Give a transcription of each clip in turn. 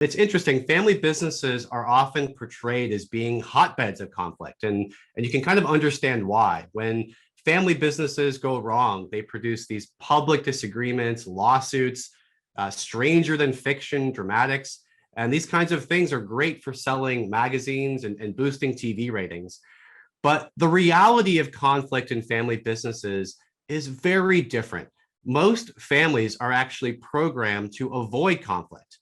It's interesting. Family businesses are often portrayed as being hotbeds of conflict, and you can kind of understand why. When family businesses go wrong, they produce these public disagreements, lawsuits, stranger than fiction dramatics. And these kinds of things are great for selling magazines and boosting TV ratings. But the reality of conflict in family businesses is very different. Most families are actually programmed to avoid conflict.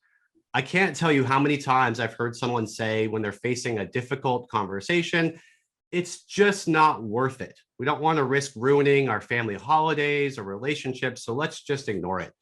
I can't tell you how many times I've heard someone say when they're facing a difficult conversation, it's just not worth it. We don't want to risk ruining our family holidays or relationships, so let's just ignore it.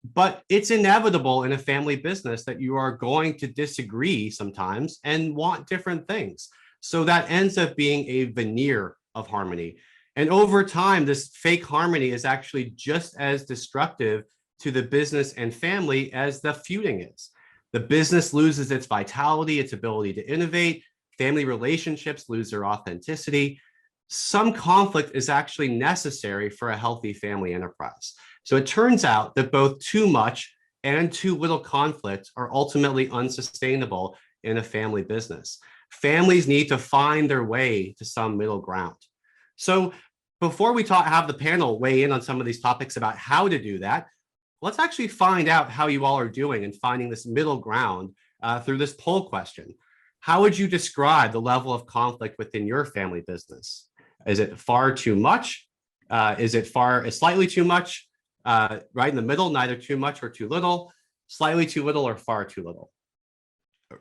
But it's inevitable in a family business that you are going to disagree sometimes and want different things. So that ends up being a veneer of harmony. And over time, this fake harmony is actually just as destructive to the business and family as the feuding is. The business loses its vitality, its ability to innovate. Family relationships lose their authenticity. Some conflict is actually necessary for a healthy family enterprise. So it turns out that both too much and too little conflict are ultimately unsustainable in a family business. Families need to find their way to some middle ground. So before we have the panel weigh in on some of these topics about how to do that, let's actually find out how you all are doing in finding this middle ground through this poll question. How would you describe the level of conflict within your family business? Is it far too much? Is it slightly too much? Right in the middle, neither too much or too little, slightly too little or far too little?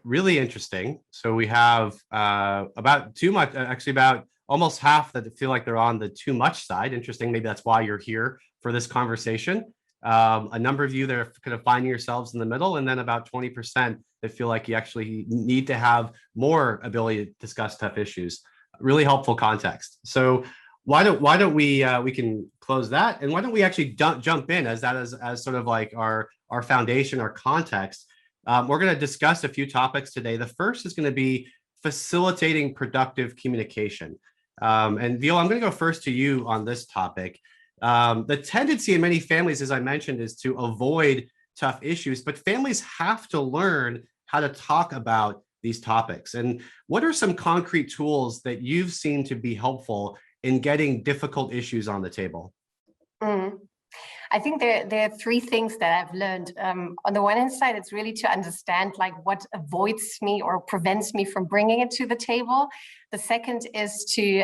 Really interesting. So we have about too much, actually about almost half that feel like they're on the too much side. Interesting. Maybe that's why you're here for this conversation. A number of you that are kind of finding yourselves in the middle, and then about 20% that feel like you actually need to have more ability to discuss tough issues. Really helpful context. So why don't we can close that, and why don't we actually jump in as sort of like our foundation, our context. We're going to discuss a few topics today. The first is going to be facilitating productive communication. And Viola, I'm going to go first to you on this topic. The tendency in many families, as I mentioned, is to avoid tough issues, but families have to learn how to talk about these topics. And what are some concrete tools that you've seen to be helpful in getting difficult issues on the table? I think there are three things that I've learned. On the one hand side, it's really to understand like what avoids me or prevents me from bringing it to the table. The second is to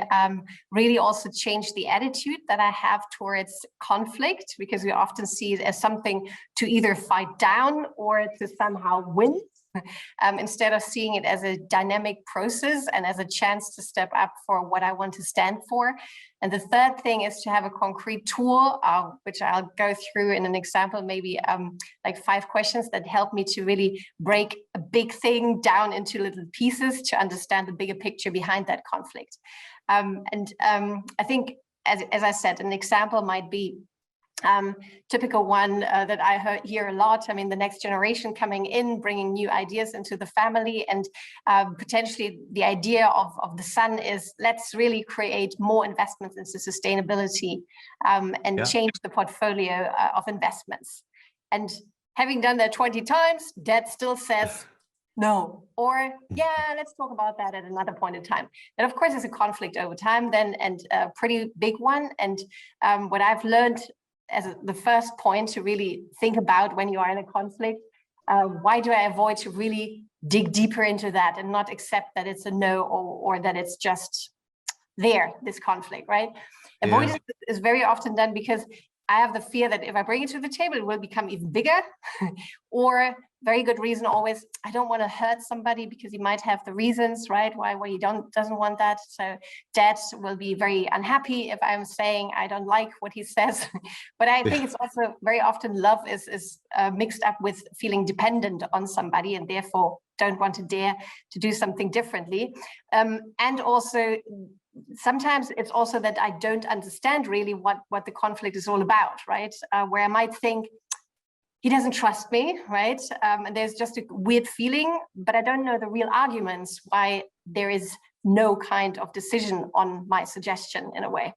really also change the attitude that I have towards conflict, because we often see it as something to either fight down or to somehow win. Instead of seeing it as a dynamic process and as a chance to step up for what I want to stand for. And the third thing is to have a concrete tool, which I'll go through in an example, maybe like 5 questions that help me to really break a big thing down into little pieces to understand the bigger picture behind that conflict. I think, as I said, an example might be typical one that I hear a lot. I mean, the next generation coming in, bringing new ideas into the family, and potentially the idea of the son is let's really create more investments into sustainability and change the portfolio of investments. And having done that 20 times, dad still says no, or yeah, let's talk about that at another point in time. And of course, there's a conflict over time then, and a pretty big one. And what I've learned as the first point to really think about when you are in a conflict, why do I avoid to really dig deeper into that and not accept that it's a no, or that it's just there, this conflict, right? Yeah. Avoidance is very often done because I have the fear that if I bring it to the table, it will become even bigger. Or very good reason always, I don't want to hurt somebody because he might have the reasons, right? Why he doesn't want that. So dad will be very unhappy if I'm saying I don't like what he says. But I think it's also very often love is mixed up with feeling dependent on somebody and therefore don't want to dare to do something differently. And also, sometimes it's also that I don't understand really what the conflict is all about, right? Where I might think, he doesn't trust me, right? And there's just a weird feeling, but I don't know the real arguments why there is no kind of decision on my suggestion in a way.